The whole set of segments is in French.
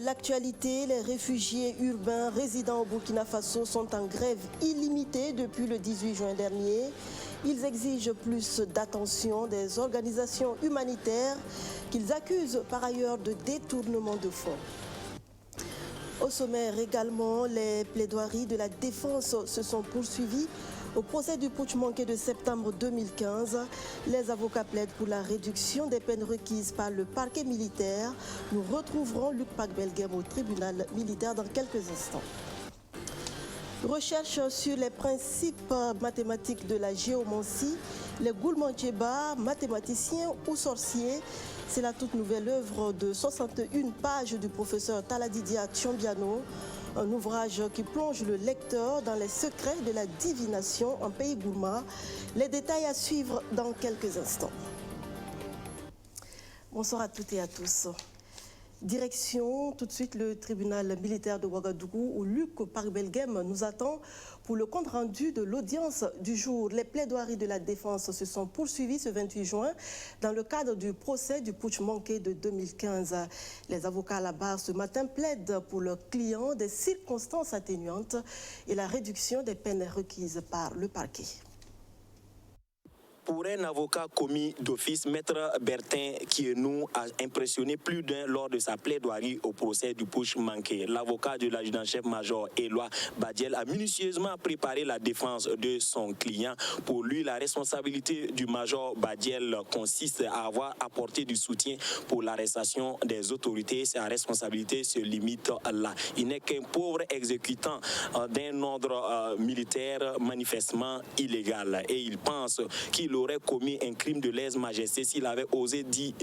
l'actualité, les réfugiés urbains résidant au Burkina Faso sont en grève illimitée depuis le 18 juin dernier. Ils exigent plus d'attention des organisations humanitaires qu'ils accusent par ailleurs de détournement de fonds. Au sommaire également, les plaidoiries de la défense se sont poursuivies. Au procès du putsch manqué de septembre 2015, les avocats plaident pour la réduction des peines requises par le parquet militaire. Nous retrouverons Luc Pagbelguem au tribunal militaire dans quelques instants. Recherche sur les principes mathématiques de la géomancie, les Goulmantcheba, mathématiciens ou sorciers. C'est la toute nouvelle œuvre de 61 pages du professeur Taladidia Tchombiano, un ouvrage qui plonge le lecteur dans les secrets de la divination en pays gourmand. Les détails à suivre dans quelques instants. Bonsoir à toutes et à tous. Direction tout de suite le tribunal militaire de Ouagadougou où Luc Pagbelguem nous attend pour le compte rendu de l'audience du jour. Les plaidoiries de la défense se sont poursuivies ce 28 juin dans le cadre du procès du putsch manqué de 2015. Les avocats à la barre ce matin plaident pour leurs clients des circonstances atténuantes et la réduction des peines requises par le parquet. Pour un avocat commis d'office, Maître Bertin Kienou a impressionné plus d'un lors de sa plaidoirie au procès du putsch manqué. L'avocat de l'adjudant-chef-major Éloi Badiel a minutieusement préparé la défense de son client. Pour lui, la responsabilité du major Badiel consiste à avoir apporté du soutien pour l'arrestation des autorités. Sa responsabilité se limite là. Il n'est qu'un pauvre exécutant d'un ordre militaire manifestement illégal. Et il pense qu'il aurait commis un crime de lèse-majesté s'il avait osé dire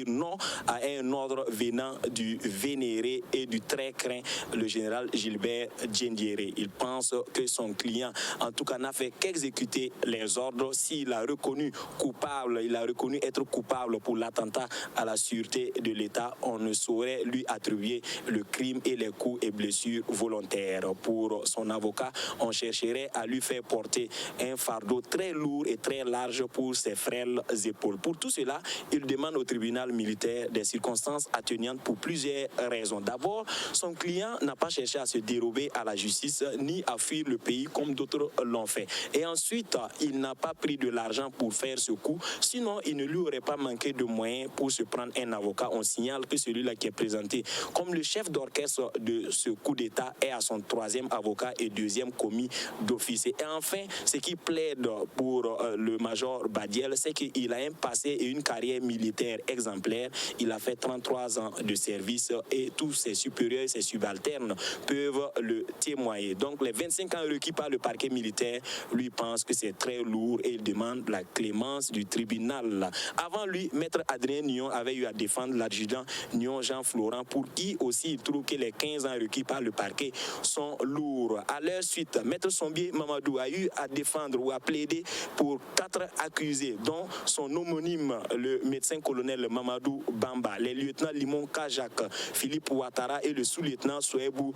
non à un ordre venant du vénéré et du très craint le général Gilbert Diendéré. Il pense que son client, en tout cas, n'a fait qu'exécuter les ordres. S'il a reconnu coupable, il a reconnu être coupable pour l'attentat à la sûreté de l'État, on ne saurait lui attribuer le crime et les coups et blessures volontaires. Pour son avocat, on chercherait à lui faire porter un fardeau très lourd et très large pour ses frêles épaules. Pour tout cela, il demande au tribunal militaire des circonstances atténuantes pour plusieurs raisons. D'abord, son client n'a pas cherché à se dérober à la justice ni à fuir le pays comme d'autres l'ont fait. Et ensuite, il n'a pas pris de l'argent pour faire ce coup, sinon il ne lui aurait pas manqué de moyens pour se prendre un avocat. On signale que celui-là qui est présenté comme le chef d'orchestre de ce coup d'État est à son troisième avocat et deuxième commis d'office. Et enfin, ce qui plaide pour le major Badiel, c'est qu'il a un passé et une carrière militaire exemplaire. Il a fait 33 ans de service et tous ses supérieurs et ses subalternes peuvent le témoigner. Donc les 25 ans requis par le parquet militaire lui pensent que c'est très lourd et il demande la clémence du tribunal. Avant lui, Maître Adrien Nyon avait eu à défendre l'adjudant Nyon Jean Florent pour qui aussi il trouve que les 15 ans requis par le parquet sont lourds. À leur suite, Maître Sombier Mamadou a eu à défendre ou à plaider pour 4 accusés, dont son homonyme, le médecin-colonel Mamadou Bamba, les lieutenants Limon Kajak, Philippe Ouattara et le sous-lieutenant Souaibou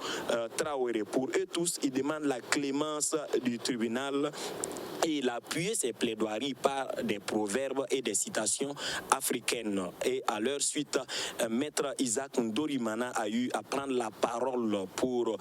Traoré. Pour eux tous, ils demandent la clémence du tribunal. Et il a appuyé ses plaidoiries par des proverbes et des citations africaines. Et à leur suite, Maître Isaac Ndorimana a eu à prendre la parole pour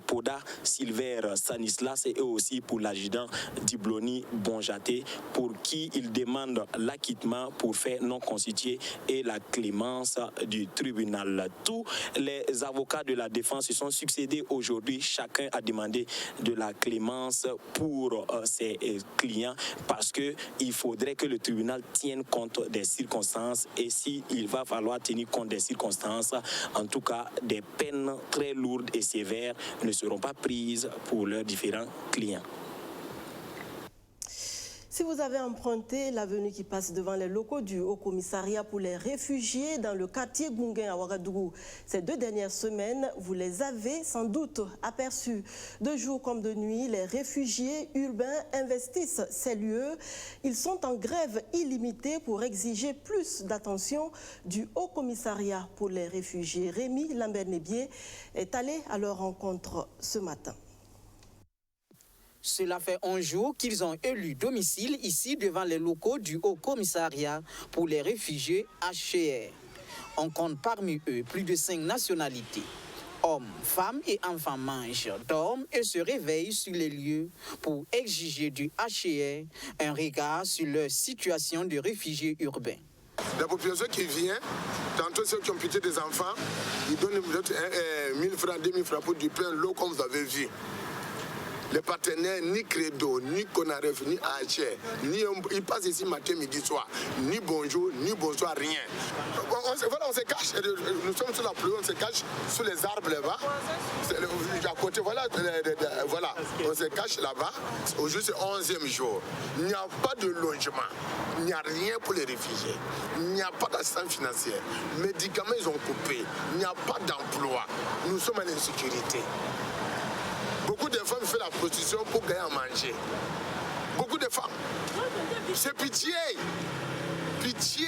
Poda Silver Stanislas et aussi pour l'adjudant Dibloni Bonjaté, pour qui il demande l'acquittement pour fait non constitué et la clémence du tribunal. Tous les avocats de la défense se sont succédés aujourd'hui. Chacun a demandé de la clémence pour ses clients parce qu'il faudrait que le tribunal tienne compte des circonstances et s'il va falloir tenir compte des circonstances, en tout cas des peines très lourdes et sévères ne seront pas prises pour leurs différents clients. Si vous avez emprunté l'avenue qui passe devant les locaux du Haut-Commissariat pour les réfugiés dans le quartier Gounguin à Ouagadougou ces 2 dernières semaines, vous les avez sans doute aperçus. De jour comme de nuit, les réfugiés urbains investissent ces lieux. Ils sont en grève illimitée pour exiger plus d'attention du Haut-Commissariat pour les réfugiés. Rémi Lambert-Nébier est allé à leur rencontre ce matin. Cela fait 11 jours qu'ils ont élu domicile ici devant les locaux du Haut Commissariat pour les réfugiés HCR. On compte parmi eux plus de 5 nationalités. Hommes, femmes et enfants mangent, dorment et se réveillent sur les lieux pour exiger du HCR un regard sur leur situation de réfugiés urbains. La population qui vient, tantôt ceux qui ont pitié des enfants, ils donnent 1000 francs, 2000 francs pour du pain, l'eau comme vous avez vu. Les partenaires, ni Credo, ni Conaref, ni AHR, ils passent ici matin, midi, soir. Ni bonjour, ni bonsoir, rien. On se cache, nous sommes sur la pluie, on se cache sous les arbres là-bas. À côté, voilà, on se cache là-bas. Aujourd'hui, c'est le 11e jour. Il n'y a pas de logement, il n'y a rien pour les réfugiés. Il n'y a pas d'assistance financière. Médicaments, ils ont coupé. Il n'y a pas d'emploi. Nous sommes en insécurité. Beaucoup de femmes font la prostitution pour gagner à manger. Beaucoup de femmes. C'est pitié. Pitié.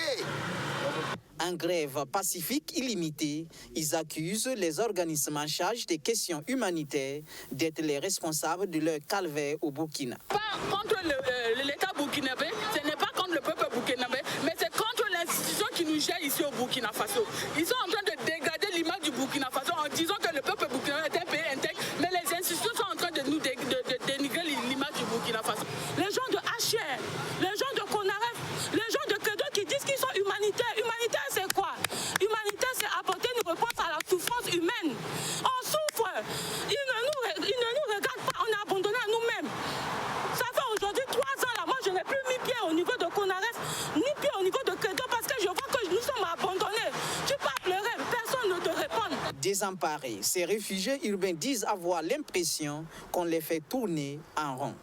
En grève pacifique illimitée, ils accusent les organismes en charge des questions humanitaires d'être les responsables de leur calvaire au Burkina. Pas contre l'État burkinabé, ce n'est pas contre le peuple burkinabé, mais c'est contre l'institution qui nous gère ici au Burkina Faso. Ils sont en train de dégrader l'image du Burkina Faso en disant que le peuple burkinabé est un pays intègre, mais les institutions sont en train de nous dénigrer l'image du Burkina Faso. Les gens de HR, les gens de Conaref, les gens de Credo qui disent qu'ils sont humanitaires. Humanitaire, c'est quoi? Humanitaire, c'est apporter une réponse à la souffrance humaine. On souffre. Ils ne nous regardent pas. On est abandonnés à nous-mêmes. Ça fait aujourd'hui 3 ans là. Moi, je n'ai plus mis pied au niveau de Conaref, ni pied au niveau de Credo parce que je vois que nous sommes abandonnés. Tu peux pleurer, personne ne te répond. Désemparés, ces réfugiés urbains disent avoir l'impression qu'on les fait tourner en rond.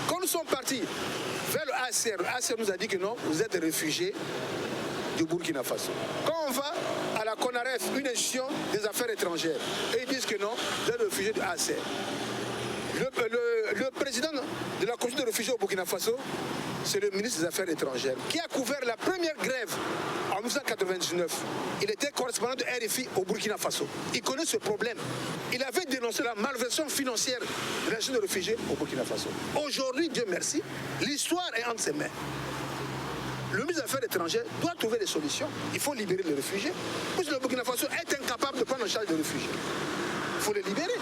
Quand nous sommes partis vers le HCR nous a dit que non, vous êtes réfugiés du Burkina Faso. Quand on va à la CONAREF, une institution des affaires étrangères, et ils disent que non, vous êtes réfugiés du HCR. Le président de la commission de réfugiés au Burkina Faso, c'est le ministre des Affaires étrangères, qui a couvert la première grève en 1999. Il était correspondant de RFI au Burkina Faso. Il connaît ce problème. Il avait dénoncé la malversation financière de l'institution de réfugiés au Burkina Faso. Aujourd'hui, Dieu merci, l'histoire est entre ses mains. Le ministre des Affaires étrangères doit trouver des solutions. Il faut libérer les réfugiés. Parce que le Burkina Faso est incapable de prendre en charge les réfugiés. Il faut les libérer.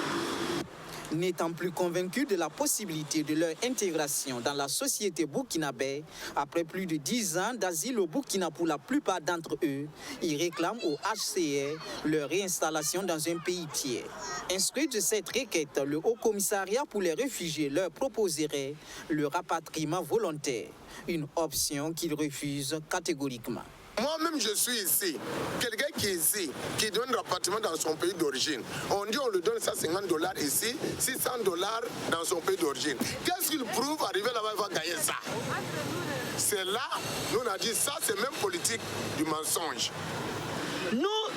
N'étant plus convaincus de la possibilité de leur intégration dans la société burkinabé, après plus de 10 ans d'asile au Burkina pour la plupart d'entre eux, ils réclament au HCR leur réinstallation dans un pays tiers. Instruit de cette requête, le Haut Commissariat pour les réfugiés leur proposerait le rapatriement volontaire, une option qu'ils refusent catégoriquement. Moi-même, je suis ici. Quelqu'un qui est ici, qui donne un rapatriement dans son pays d'origine. On dit on lui donne $150 ici, $600 dans son pays d'origine. Qu'est-ce qu'il prouve? Arriver là-bas, il va gagner ça. C'est là, nous on a dit ça, c'est même politique du mensonge.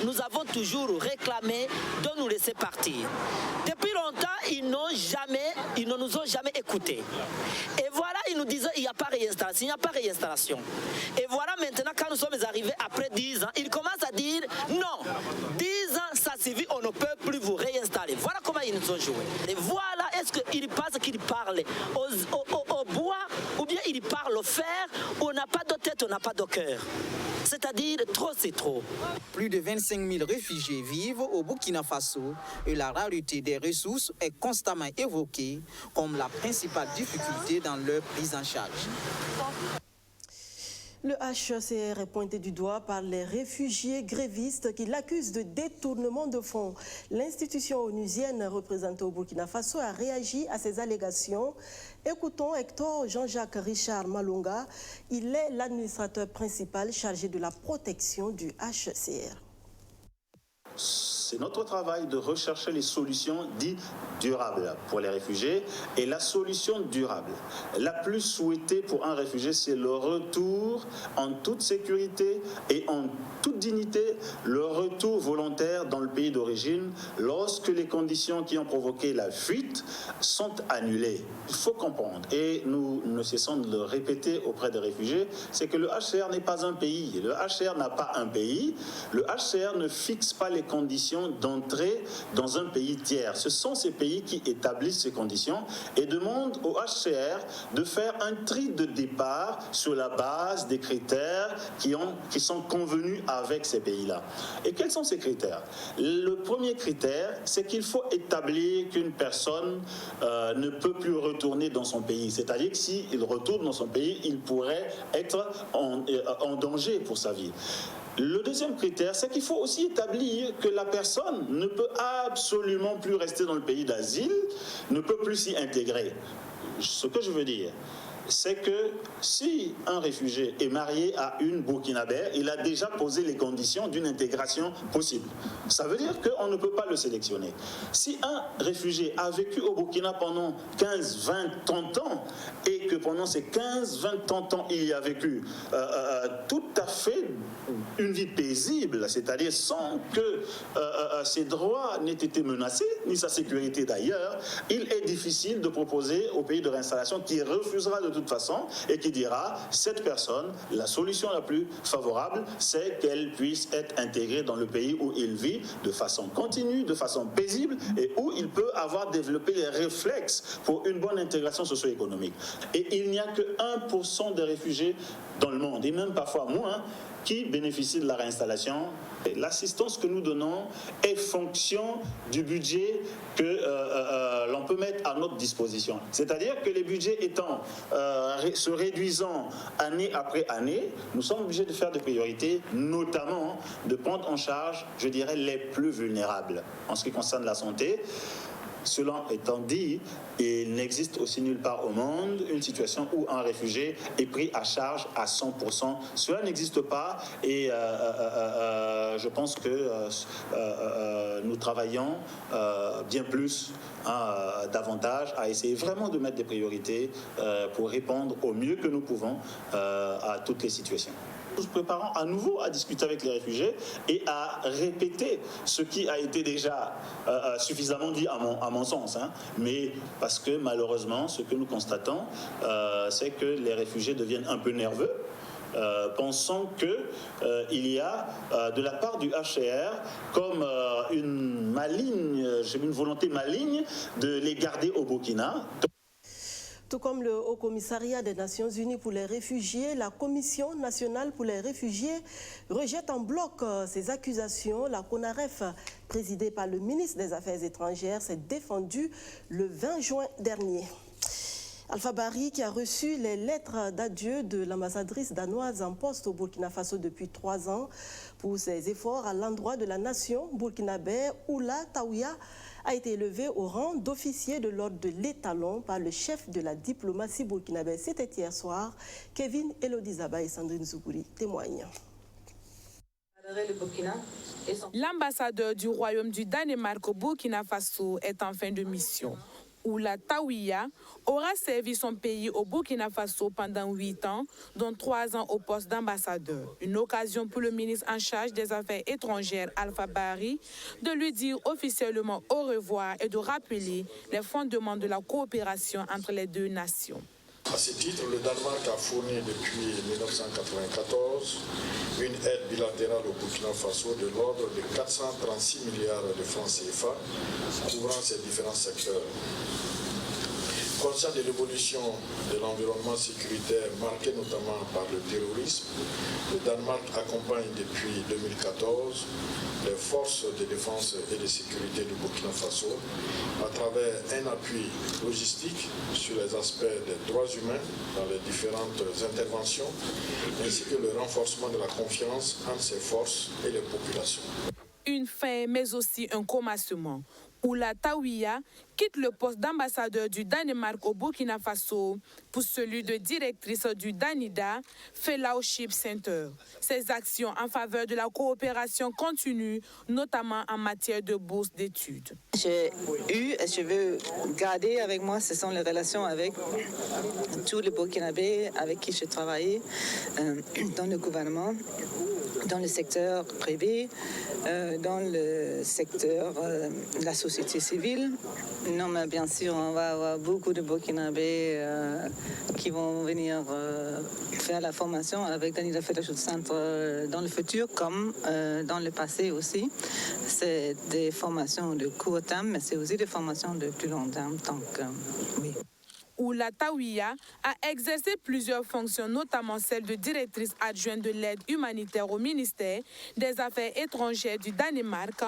Nous avons toujours réclamé de nous laisser partir. Depuis longtemps, ils ne nous ont jamais écoutés. Et voilà, ils nous disaient il n'y a pas réinstallation, il n'y a pas réinstallation. Et voilà maintenant, quand nous sommes arrivés après 10 ans, ils commencent à dire non, 10 ans, ça suffit, on ne peut plus vous réinstaller. Voilà comment ils nous ont joué. Et voilà, est-ce qu'ils pensent qu'ils parlent au bois, ou bien ils parlent au fer, on n'a pas de tête, on n'a pas de cœur. C'est-à-dire, trop c'est trop. Plus de 25 000 réfugiés vivent au Burkina Faso et la rareté des ressources est constamment évoquée comme la principale difficulté dans leur prise en charge. Le HCR est pointé du doigt par les réfugiés grévistes qui l'accusent de détournement de fonds. L'institution onusienne représentée au Burkina Faso a réagi à ces allégations. Écoutons Hector Jean-Jacques Richard Malunga. Il est l'administrateur principal chargé de la protection du HCR. C'est notre travail de rechercher les solutions dites durables pour les réfugiés. Et la solution durable, la plus souhaitée pour un réfugié, c'est le retour en toute sécurité et en toute dignité, le retour volontaire dans le pays d'origine lorsque les conditions qui ont provoqué la fuite sont annulées. Il faut comprendre, et nous ne cessons de le répéter auprès des réfugiés, c'est que le HCR n'est pas un pays. Le HCR n'a pas un pays. Le HCR ne fixe pas les conditions d'entrée dans un pays tiers. Ce sont ces pays qui établissent ces conditions et demandent au HCR de faire un tri de départ sur la base des critères qui sont convenus avec ces pays-là. Et quels sont ces critères? Le premier critère, c'est qu'il faut établir qu'une personne ne peut plus retourner dans son pays. C'est-à-dire que s'il retourne dans son pays, il pourrait être en danger pour sa vie. Le deuxième critère, c'est qu'il faut aussi établir que la personne ne peut absolument plus rester dans le pays d'asile, ne peut plus s'y intégrer. Ce que je veux dire, c'est que si un réfugié est marié à une Burkinabé, il a déjà posé les conditions d'une intégration possible. Ça veut dire qu'on ne peut pas le sélectionner. Si un réfugié a vécu au Burkina pendant 15, 20, 30 ans et que pendant ces 15, 20, 30 ans, il y a vécu tout à fait une vie paisible, c'est-à-dire sans que ses droits n'aient été menacés, ni sa sécurité d'ailleurs, il est difficile de proposer au pays de réinstallation qui refusera de toute façon et qui dira, cette personne, la solution la plus favorable, c'est qu'elle puisse être intégrée dans le pays où il vit de façon continue, de façon paisible et où il peut avoir développé les réflexes pour une bonne intégration socio-économique. Et il n'y a que 1% des réfugiés dans le monde, et même parfois moins, qui bénéficient de la réinstallation. L'assistance que nous donnons est fonction du budget que l'on peut mettre à notre disposition. C'est-à-dire que les budgets se réduisant année après année, nous sommes obligés de faire des priorités, notamment de prendre en charge, je dirais, les plus vulnérables en ce qui concerne la santé. Cela étant dit, il n'existe aussi nulle part au monde une situation où un réfugié est pris à charge à 100%. Cela n'existe pas et je pense que nous travaillons bien plus, davantage, à essayer vraiment de mettre des priorités pour répondre au mieux que nous pouvons à toutes les situations. Nous nous préparons à nouveau à discuter avec les réfugiés et à répéter ce qui a été déjà suffisamment dit à mon sens. Mais parce que malheureusement, ce que nous constatons, c'est que les réfugiés deviennent un peu nerveux. Pensant qu'il y a de la part du HCR comme une volonté maligne de les garder au Burkina. Tout comme le Haut Commissariat des Nations Unies pour les réfugiés, la Commission nationale pour les réfugiés rejette en bloc ces accusations. La CONAREF, présidée par le ministre des Affaires étrangères, s'est défendue le 20 juin dernier. Alpha Bari, qui a reçu les lettres d'adieu de l'ambassadrice danoise en poste au Burkina Faso depuis 3 ans pour ses efforts à l'endroit de la nation burkinabé, Oula Taouya a été élevé au rang d'officier de l'ordre de l'étalon par le chef de la diplomatie burkinabé. C'était hier soir. Kevin Elodizaba et Sandrine Zougouri témoignent. L'ambassadeur du Royaume du Danemark au Burkina Faso est en fin de mission. Oula Taouya aura servi son pays au Burkina Faso pendant 8 ans, dont 3 ans au poste d'ambassadeur. Une occasion pour le ministre en charge des Affaires étrangères, Alpha Bari, de lui dire officiellement au revoir et de rappeler les fondements de la coopération entre les deux nations. À ce titre, le Danemark a fourni depuis 1994 une aide bilatérale au Burkina Faso de l'ordre de 436 milliards de francs CFA, couvrant ces différents secteurs. Conscient de l'évolution de l'environnement sécuritaire marqué notamment par le terrorisme, le Danemark accompagne depuis 2014 les forces de défense et de sécurité du Burkina Faso à travers un appui logistique sur les aspects des droits humains dans les différentes interventions, ainsi que le renforcement de la confiance entre ces forces et les populations. Une fin, mais aussi un commencement. Oula Taouya quitte le poste d'ambassadeur du Danemark au Burkina Faso pour celui de directrice du DANIDA Fellowship Center. Ses actions en faveur de la coopération continuent, notamment en matière de bourse d'études. J'ai eu et je veux garder avec moi, ce sont les relations avec tous les Burkinabés avec qui j'ai travaillé dans le gouvernement. dans le secteur privé, dans le secteur de la société civile. Non, mais bien sûr, on va avoir beaucoup de Burkinabés qui vont venir faire la formation avec Danida Fellowship Center dans le futur, comme dans le passé aussi. C'est des formations de court terme, mais c'est aussi des formations de plus long terme. Donc, oui. Oula Tawiya a exercé plusieurs fonctions, notamment celle de directrice adjointe de l'aide humanitaire au ministère des Affaires étrangères du Danemark,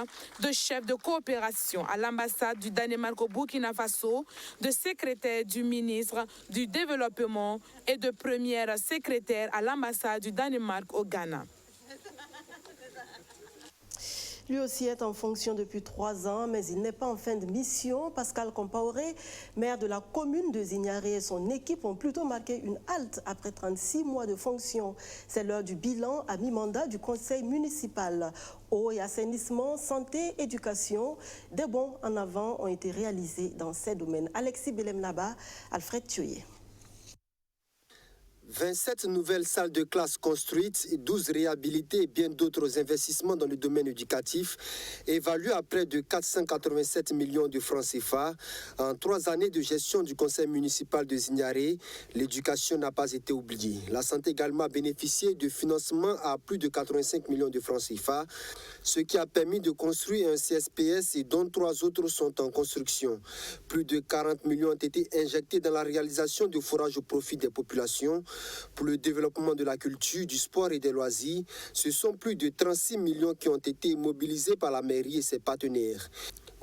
de chef de coopération à l'ambassade du Danemark au Burkina Faso, de secrétaire du ministre du Développement et de première secrétaire à l'ambassade du Danemark au Ghana. Lui aussi est en fonction depuis 3 ans, mais il n'est pas en fin de mission. Pascal Compaoré, maire de la commune de Zignaré, et son équipe ont plutôt marqué une halte après 36 mois de fonction. C'est l'heure du bilan à mi-mandat du conseil municipal. Eau et assainissement, santé, éducation, des bons en avant ont été réalisés dans ces domaines. Alexis Belem-Naba, Alfred Thioye. 27 nouvelles salles de classe construites, 12 réhabilitées et bien d'autres investissements dans le domaine éducatif, évalués à près de 487 millions de francs CFA. En 3 années de gestion du conseil municipal de Zignaré, l'éducation n'a pas été oubliée. La santé également a bénéficié de financement à plus de 85 millions de francs CFA, ce qui a permis de construire un CSPS et dont 3 autres sont en construction. Plus de 40 millions ont été injectés dans la réalisation de forages au profit des populations. Pour le développement de la culture, du sport et des loisirs, ce sont plus de 36 millions qui ont été mobilisés par la mairie et ses partenaires.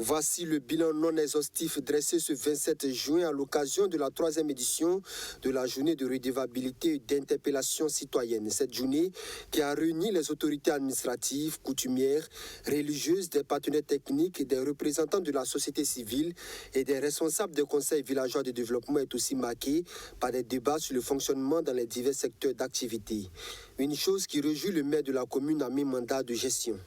Voici le bilan non exhaustif dressé ce 27 juin à l'occasion de la 3e édition de la journée de redevabilité et d'interpellation citoyenne. Cette journée qui a réuni les autorités administratives, coutumières, religieuses, des partenaires techniques, des représentants de la société civile et des responsables des conseils villageois de développement est aussi marquée par des débats sur le fonctionnement dans les divers secteurs d'activité. Une chose qui réjouit le maire de la commune à mi-mandat de gestion.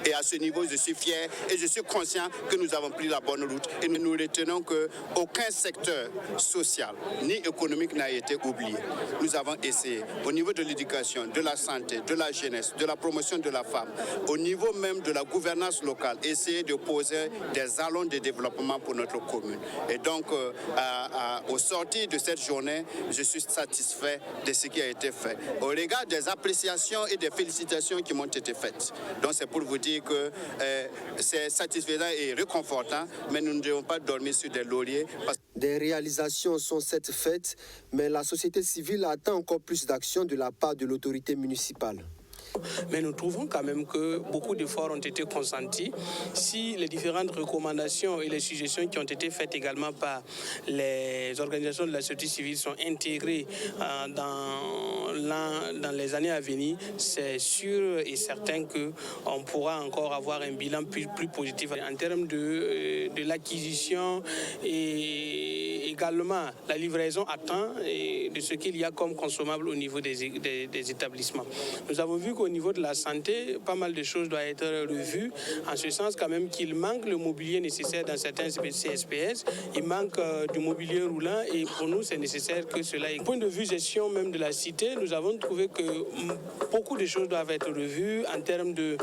Et à ce niveau, je suis fier et je suis conscient que nous avons pris la bonne route. Et nous retenons qu'aucun secteur social ni économique n'a été oublié. Nous avons essayé, au niveau de l'éducation, de la santé, de la jeunesse, de la promotion de la femme, au niveau même de la gouvernance locale, essayer de poser des jalons de développement pour notre commune. Et donc, au sortir de cette journée, je suis satisfait de ce qui a été fait. Au regard des appréciations et des félicitations qui m'ont été faites. Donc, c'est pour vous dire que c'est satisfaisant et réconfortant, mais nous ne devons pas dormir sur des lauriers. Des réalisations sont certes faites, mais la société civile attend encore plus d'action de la part de l'autorité municipale. Mais nous trouvons quand même que beaucoup d'efforts ont été consentis. Si les différentes recommandations et les suggestions qui ont été faites également par les organisations de la société civile sont intégrées dans les années à venir, c'est sûr et certain qu'on pourra encore avoir un bilan plus positif en termes de l'acquisition et également la livraison à temps de ce qu'il y a comme consommable au niveau des établissements. Nous avons vu qu'au niveau de la santé, pas mal de choses doivent être revues, en ce sens quand même qu'il manque le mobilier nécessaire dans certains CSPS, il manque du mobilier roulant et pour nous c'est nécessaire que cela ait. Du point de vue gestion même de la cité, nous avons trouvé que beaucoup de choses doivent être revues en termes de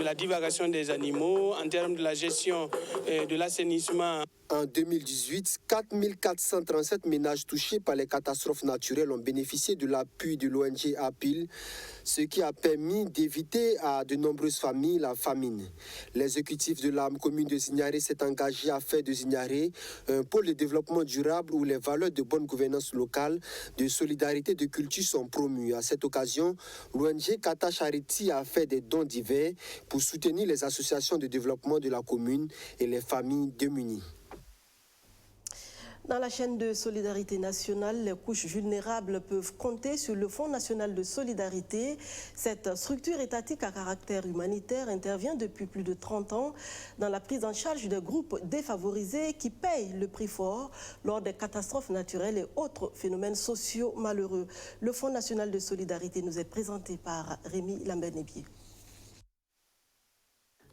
la divagation des animaux, en termes de la gestion de l'assainissement. En 2018, 4437 ménages touchés par les catastrophes naturelles ont bénéficié de l'appui de l'ONG APIL, ce qui a permis d'éviter à de nombreuses familles la famine. L'exécutif de la commune de Zignaré s'est engagé à faire de Zignaré un pôle de développement durable où les valeurs de bonne gouvernance locale, de solidarité et de culture sont promues. À cette occasion, l'ONG Kata Charity a fait des dons divers pour soutenir les associations de développement de la commune et les familles démunies. Dans la chaîne de solidarité nationale, les couches vulnérables peuvent compter sur le Fonds national de solidarité. Cette structure étatique à caractère humanitaire intervient depuis plus de 30 ans dans la prise en charge des groupes défavorisés qui payent le prix fort lors des catastrophes naturelles et autres phénomènes sociaux malheureux. Le Fonds national de solidarité nous est présenté par Rémi Lambert-Nébier.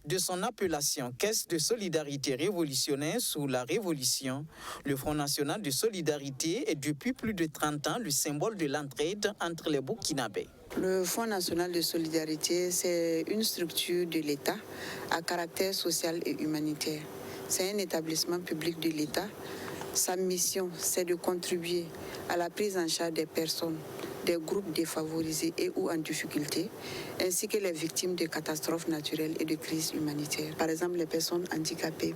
De son appellation Caisse de solidarité révolutionnaire sous la Révolution, le Front national de solidarité est depuis plus de 30 ans le symbole de l'entraide entre les Burkinabés. Le Fonds national de solidarité, c'est une structure de l'État à caractère social et humanitaire. C'est un établissement public de l'État. Sa mission, c'est de contribuer à la prise en charge des personnes, des groupes défavorisés et ou en difficulté, ainsi que les victimes de catastrophes naturelles et de crises humanitaires. Par exemple, les personnes handicapées,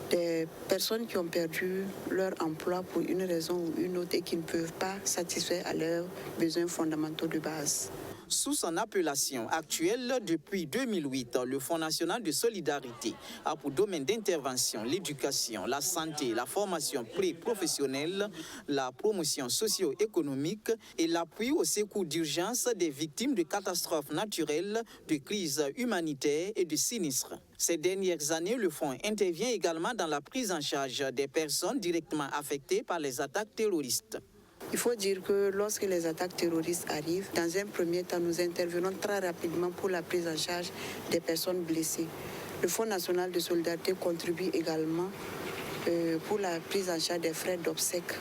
des personnes qui ont perdu leur emploi pour une raison ou une autre et qui ne peuvent pas satisfaire à leurs besoins fondamentaux de base. Sous son appellation actuelle depuis 2008, le Fonds national de solidarité a pour domaine d'intervention l'éducation, la santé, la formation pré-professionnelle, la promotion socio-économique et l'appui au secours d'urgence des victimes de catastrophes naturelles, de crises humanitaires et de sinistres. Ces dernières années, le Fonds intervient également dans la prise en charge des personnes directement affectées par les attaques terroristes. Il faut dire que lorsque les attaques terroristes arrivent, dans un premier temps, nous intervenons très rapidement pour la prise en charge des personnes blessées. Le Fonds national de solidarité contribue également pour la prise en charge des frais d'obsèques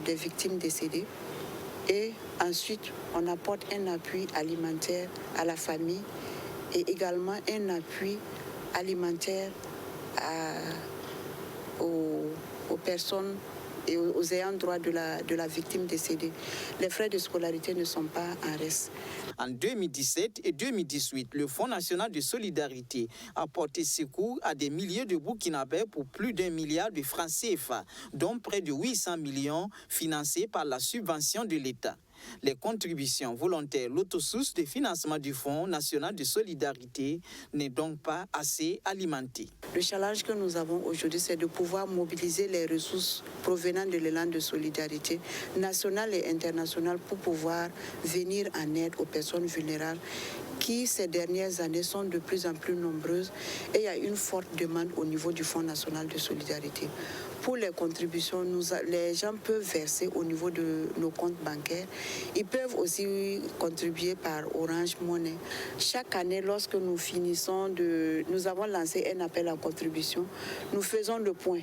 des victimes décédées. Et ensuite, on apporte un appui alimentaire à la famille et également un appui alimentaire aux personnes et aux ayants droit de la victime décédée. Les frais de scolarité ne sont pas en reste. En 2017 et 2018, le Fonds national de solidarité a porté secours à des milliers de Burkinabés pour plus d'1 milliard de francs CFA, dont près de 800 millions financés par la subvention de l'État. Les contributions volontaires, l'autosource de financement du Fonds national de solidarité n'est donc pas assez alimentée. Le challenge que nous avons aujourd'hui, c'est de pouvoir mobiliser les ressources provenant de l'élan de solidarité nationale et internationale pour pouvoir venir en aide aux personnes vulnérables qui, ces dernières années, sont de plus en plus nombreuses et il y a une forte demande au niveau du Fonds national de solidarité. Pour les contributions, les gens peuvent verser au niveau de nos comptes bancaires. Ils peuvent aussi contribuer par Orange Money. Chaque année, lorsque nous finissons nous avons lancé un appel à contribution, nous faisons le point.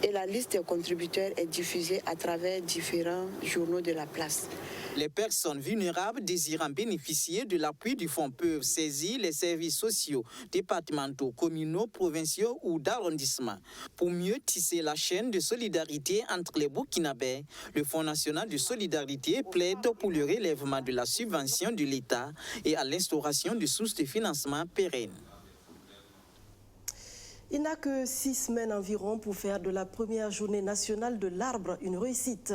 Et la liste des contributeurs est diffusée à travers différents journaux de la place. Les personnes vulnérables désirant bénéficier de l'appui du fonds peuvent saisir les services sociaux, départementaux, communaux, provinciaux ou d'arrondissement. Pour mieux tisser la chaîne de solidarité entre les Burkinabés, le Fonds national de solidarité plaide pour le relèvement de la subvention de l'État et à l'instauration de sources de financement pérennes. Il n'a que 6 semaines environ pour faire de la première journée nationale de l'arbre une réussite.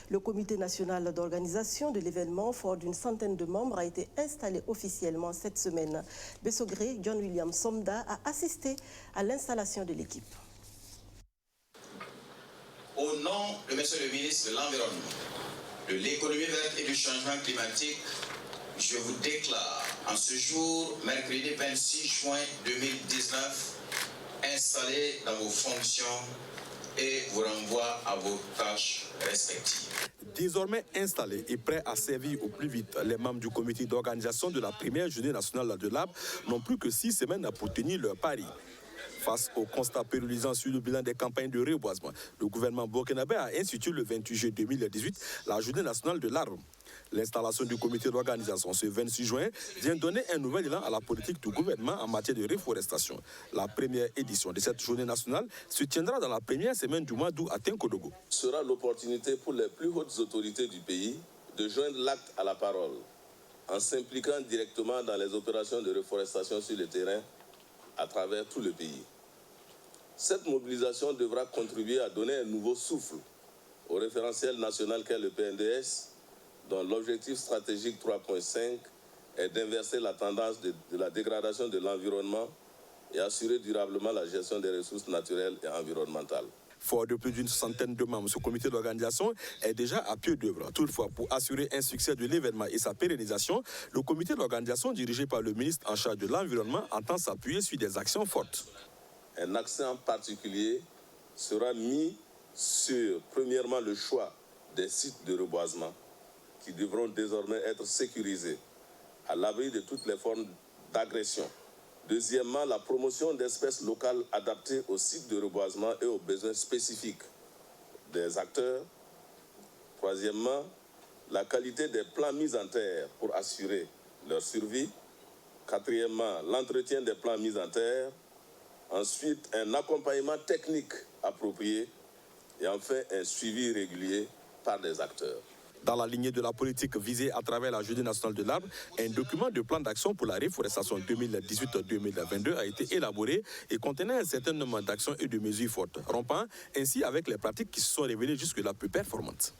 Le comité national d'organisation de l'événement, fort d'une centaine de membres, a été installé officiellement cette semaine. Bessogré, John William Somda a assisté à l'installation de l'équipe. Au nom de M. le ministre de l'Environnement, de l'économie verte et du changement climatique, je vous déclare en ce jour, mercredi 26 juin 2019, installé dans vos fonctions et vous renvoie à vos tâches respectives. Désormais installés et prêts à servir au plus vite, les membres du comité d'organisation de la première journée nationale de l'arbre n'ont plus que 6 semaines pour tenir leur pari. Face au constat pénalisant sur le bilan des campagnes de reboisement, le gouvernement burkinabé a institué le 28 juillet 2018 la journée nationale de l'arbre. L'installation du comité d'organisation ce 26 juin vient donner un nouvel élan à la politique du gouvernement en matière de reforestation. La première édition de cette journée nationale se tiendra dans la première semaine du mois d'août à Tinkodogo. Ce sera l'opportunité pour les plus hautes autorités du pays de joindre l'acte à la parole en s'impliquant directement dans les opérations de reforestation sur le terrain à travers tout le pays. Cette mobilisation devra contribuer à donner un nouveau souffle au référentiel national qu'est le PNDS, dont l'objectif stratégique 3.5 est d'inverser la tendance de la dégradation de l'environnement et assurer durablement la gestion des ressources naturelles et environnementales. Fort de plus d'une centaine de membres, ce comité d'organisation est déjà à pied d'œuvre. Toutefois, pour assurer un succès de l'événement et sa pérennisation, le comité d'organisation dirigé par le ministre en charge de l'environnement entend s'appuyer sur des actions fortes. Un accent particulier sera mis sur, premièrement, le choix des sites de reboisement qui devront désormais être sécurisés à l'abri de toutes les formes d'agression, Deuxièmement, la promotion d'espèces locales adaptées aux sites de reboisement et aux besoins spécifiques des acteurs. Troisièmement, la qualité des plans mis en terre pour assurer leur survie. Quatrièmement, l'entretien des plans mis en terre. Ensuite, un accompagnement technique approprié. Et enfin, un suivi régulier par des acteurs. Dans la lignée de la politique visée à travers la Journée nationale de l'arbre, un document de plan d'action pour la réforestation 2018-2022 a été élaboré et contenait un certain nombre d'actions et de mesures fortes, rompant ainsi avec les pratiques qui se sont révélées jusque-là peu performantes.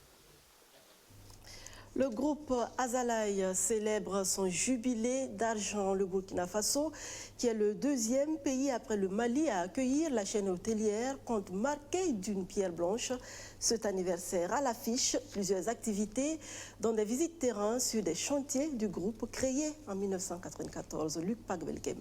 Le groupe Azalaï célèbre son jubilé d'argent. Le Burkina Faso, qui est le deuxième pays après le Mali à accueillir la chaîne hôtelière, compte marquer d'une pierre blanche cet anniversaire. À l'affiche, plusieurs activités, dont des visites terrain sur des chantiers du groupe créé en 1994. Luc Pagbelkem.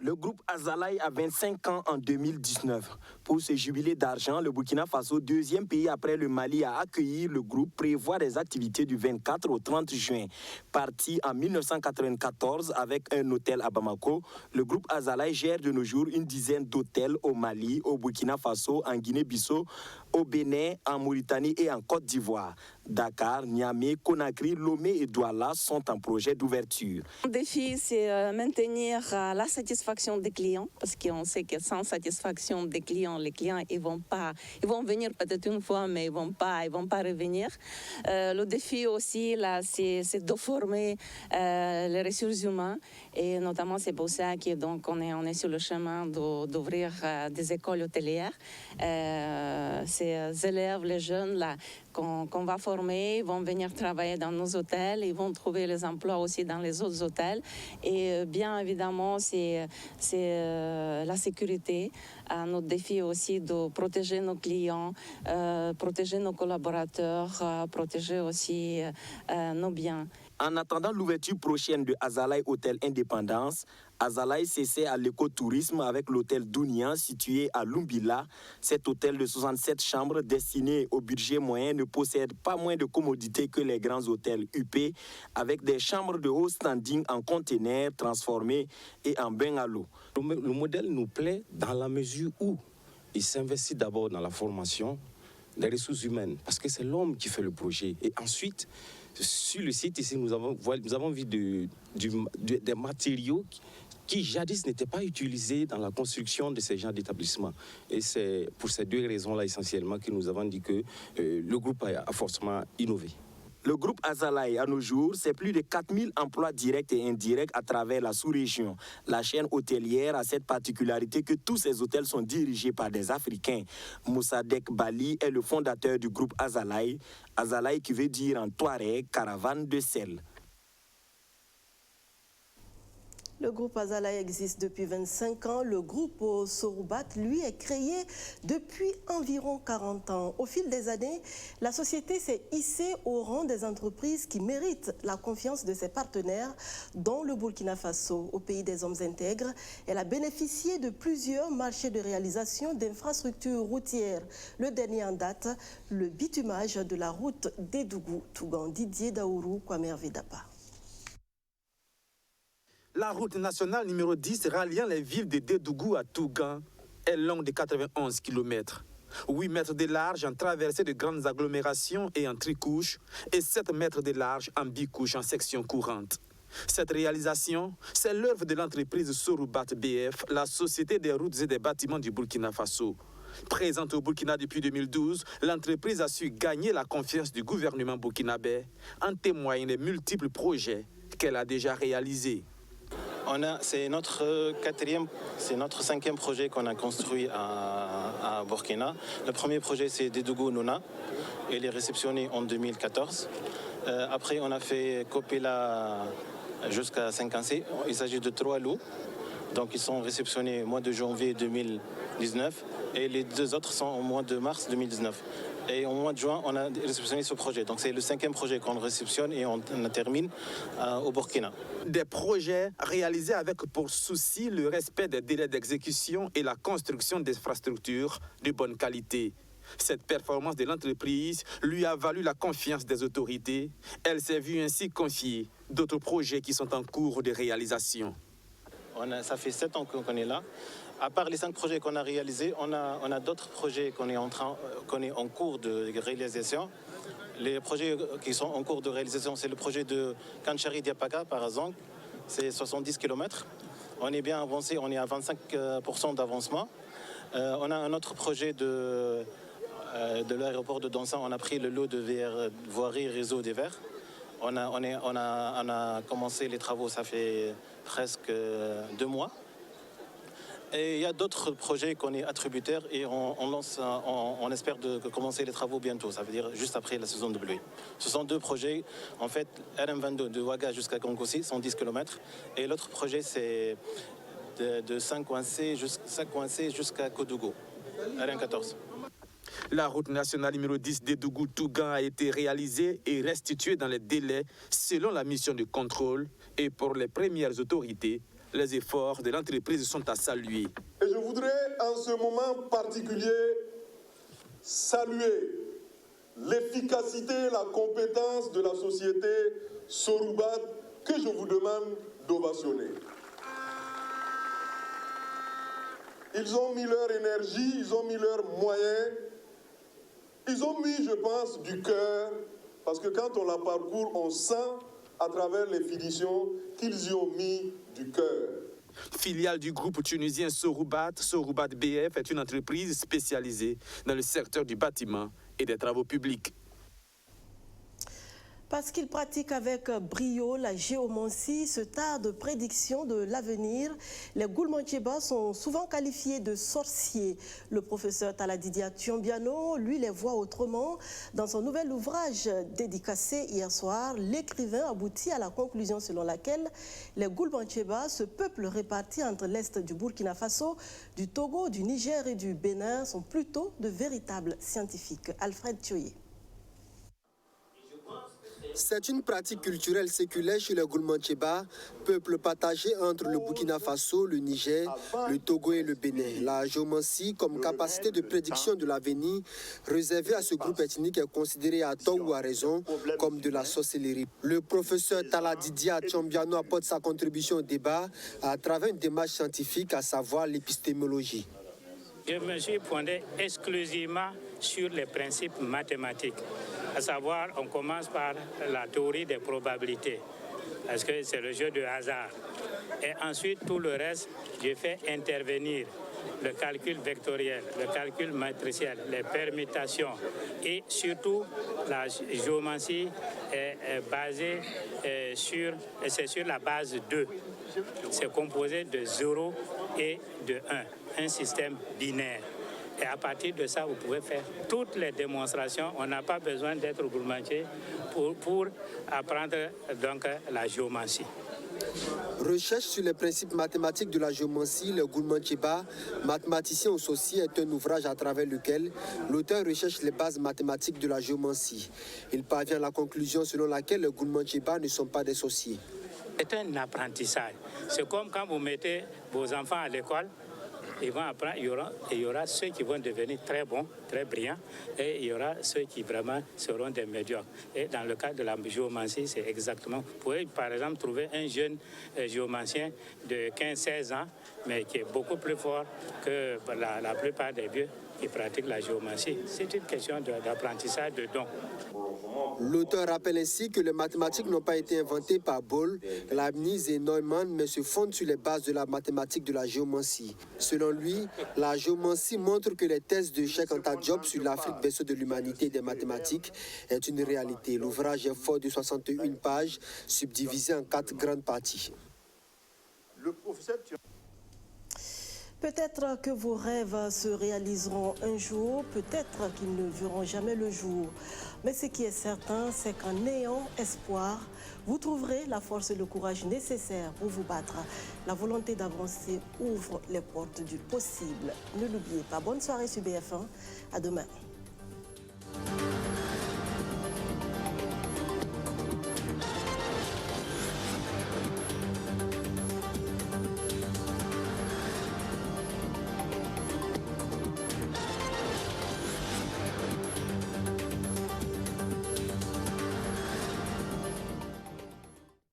Le groupe Azalaï a 25 ans en 2019. Pour ce jubilé d'argent, le Burkina Faso, deuxième pays après le Mali à accueillir le groupe, prévoit des activités du 24 au 30 juin. Parti en 1994 avec un hôtel à Bamako, le groupe Azalaï gère de nos jours une dizaine d'hôtels au Mali, au Burkina Faso, en Guinée-Bissau, au Bénin, en Mauritanie et en Côte d'Ivoire. Dakar, Niamey, Conakry, Lomé et Douala sont en projet d'ouverture. Le défi, c'est maintenir la satisfaction des clients, parce qu'on sait que sans satisfaction des clients, les clients ils vont venir peut-être une fois, mais ils vont pas revenir. Le défi aussi, là, c'est de former les ressources humaines, et notamment c'est pour ça que donc on est sur le chemin d'ouvrir des écoles hôtelières. Ces élèves, les jeunes là, qu'on va former, ils vont venir travailler dans nos hôtels, ils vont trouver les emplois aussi dans les autres hôtels. Et bien évidemment, c'est la sécurité. Notre défi aussi de protéger nos clients, protéger nos collaborateurs, protéger aussi nos biens. En attendant l'ouverture prochaine de Azalaï Hôtel Indépendance, Azalaï s'essaie à l'écotourisme avec l'hôtel Dounian situé à Lumbila. Cet hôtel de 67 chambres destiné au budget moyen ne possède pas moins de commodités que les grands hôtels UP, avec des chambres de haut standing en conteneurs transformés et en bain à l'eau. Le modèle nous plaît dans la mesure où il s'investit d'abord dans la formation des ressources humaines, parce que c'est l'homme qui fait le projet. Et ensuite, sur le site ici, nous avons vu des matériaux qui jadis n'étaient pas utilisés dans la construction de ces genres d'établissements. Et c'est pour ces deux raisons-là essentiellement que nous avons dit que le groupe a forcément innové. Le groupe Azalaï, à nos jours, c'est plus de 4000 emplois directs et indirects à travers la sous-région. La chaîne hôtelière a cette particularité que tous ces hôtels sont dirigés par des Africains. Moussadek Bali est le fondateur du groupe Azalaï. Azalaï qui veut dire en touareg caravane de sel. Le groupe Azalaï existe depuis 25 ans. Le groupe Soroubat, lui, est créé depuis environ 40 ans. Au fil des années, la société s'est hissée au rang des entreprises qui méritent la confiance de ses partenaires, dont le Burkina Faso. Au pays des hommes intègres, elle a bénéficié de plusieurs marchés de réalisation d'infrastructures routières. Le dernier en date, le bitumage de la route d'Edougou-Tougan. Didier Daourou, Kwamer Vedapa. La route nationale numéro 10 ralliant les villes de Dédougou à Tougan est longue de 91 km. 8 mètres de large en traversée de grandes agglomérations et en tricouche et 7 mètres de large en bicouche en section courante. Cette réalisation, c'est l'œuvre de l'entreprise Soroubat BF, la société des routes et des bâtiments du Burkina Faso. Présente au Burkina depuis 2012, l'entreprise a su gagner la confiance du gouvernement burkinabé, en témoignent les multiples projets qu'elle a déjà réalisés. C'est notre cinquième projet qu'on a construit à Burkina. Le premier projet, c'est Dédougou Nouna. Il est réceptionné en 2014. Après, on a fait Kopela jusqu'à Saint-Cancé. Il s'agit de 3 lots. Donc, ils sont réceptionnés au mois de janvier 2019 et les 2 autres sont au mois de mars 2019. Et au mois de juin, on a réceptionné ce projet. Donc c'est le 5e projet qu'on réceptionne et on termine au Burkina. Des projets réalisés avec pour souci le respect des délais d'exécution et la construction d'infrastructures de bonne qualité. Cette performance de l'entreprise lui a valu la confiance des autorités. Elle s'est vue ainsi confier d'autres projets qui sont en cours de réalisation. Ça fait 7 ans qu'on est là. À part les 5 projets qu'on a réalisés, on a d'autres projets qu'on est en cours de réalisation. Les projets qui sont en cours de réalisation, c'est le projet de Kanchari-Diapaga, par exemple. C'est 70 km. On est bien avancé, on est à 25% d'avancement. On a un autre projet de l'aéroport de Dansan. On a pris le lot de voirie réseau des Verts. On a commencé les travaux, ça fait presque 2 mois. Et il y a d'autres projets qu'on est attributaires et on espère commencer les travaux bientôt, ça veut dire juste après la saison de pluie. Ce sont 2 projets, en fait, RM22 de Ouaga jusqu'à Konkossi, 110 km, et l'autre projet c'est de Saint-Coincé jusqu'à Kodougou, RM14. La route nationale numéro 10 d'Edougou-Tougan a été réalisée et restituée dans les délais selon la mission de contrôle, et pour les premières autorités, les efforts de l'entreprise sont à saluer. Et je voudrais en ce moment particulier saluer l'efficacité, la compétence de la société Soroubat que je vous demande d'ovationner. Ils ont mis leur énergie, ils ont mis leurs moyens, ils ont mis, je pense, du cœur, parce que quand on la parcourt, on sent à travers les finitions qu'ils y ont mis du cœur. Filiale du groupe tunisien Soroubat, Soroubat BF est une entreprise spécialisée dans le secteur du bâtiment et des travaux publics. Parce qu'il pratique avec brio la géomancie, ce art de prédiction de l'avenir, les Goulmantcheba sont souvent qualifiés de sorciers. Le professeur Taladidia Tiombiano, lui, les voit autrement. Dans son nouvel ouvrage dédicacé hier soir, l'écrivain aboutit à la conclusion selon laquelle les Goulmantcheba, ce peuple réparti entre l'est du Burkina Faso, du Togo, du Niger et du Bénin, sont plutôt de véritables scientifiques. Alfred Thioye. C'est une pratique culturelle séculaire chez les Goulmantcheba, peuple partagé entre le Burkina Faso, le Niger, le Togo et le Bénin. La géomancie, comme capacité de prédiction de l'avenir, réservée à ce groupe ethnique, est considérée à tort ou à raison comme de la sorcellerie. Le professeur Taladidia Tiombiano apporte sa contribution au débat à travers une démarche scientifique, à savoir l'épistémologie. Je me suis fondé exclusivement sur les principes mathématiques. À savoir, on commence par la théorie des probabilités, parce que c'est le jeu de hasard. Et ensuite, tout le reste, je fais intervenir le calcul vectoriel, le calcul matriciel, les permutations. Et surtout, la géomancie est basée sur la base 2. C'est composé de 0 et de 1, un système binaire. Et à partir de ça, vous pouvez faire toutes les démonstrations. On n'a pas besoin d'être gourmandier pour apprendre donc la géomancie. Recherche sur les principes mathématiques de la géomancie, le Goulmantcheba, mathématicien associé, est un ouvrage à travers lequel l'auteur recherche les bases mathématiques de la géomancie. Il parvient à la conclusion selon laquelle les Goulmantcheba ne sont pas des sorciers. C'est un apprentissage. C'est comme quand vous mettez vos enfants à l'école. Ils vont apprendre, il y aura ceux qui vont devenir très bons, très brillants, et il y aura ceux qui vraiment seront des médiocres. Et dans le cas de la géomancie, c'est exactement. Vous pouvez par exemple trouver un jeune géomancien de 15-16 ans, mais qui est beaucoup plus fort que la plupart des vieux qui pratiquent la géomancie. C'est une question d'apprentissage, de don. L'auteur rappelle ainsi que les mathématiques n'ont pas été inventées par Boole, Leibniz et Neumann, mais se fondent sur les bases de la mathématique de la géomancie. Selon lui, la géomancie montre que les thèses de Cheikh Anta Diop sur l'Afrique berceau de l'humanité et des mathématiques est une réalité. L'ouvrage est fort de 61 pages, subdivisé en 4 grandes parties. Le professeur... Peut-être que vos rêves se réaliseront un jour, peut-être qu'ils ne verront jamais le jour. Mais ce qui est certain, c'est qu'en ayant espoir, vous trouverez la force et le courage nécessaires pour vous battre. La volonté d'avancer ouvre les portes du possible. Ne l'oubliez pas. Bonne soirée sur BF1. À demain.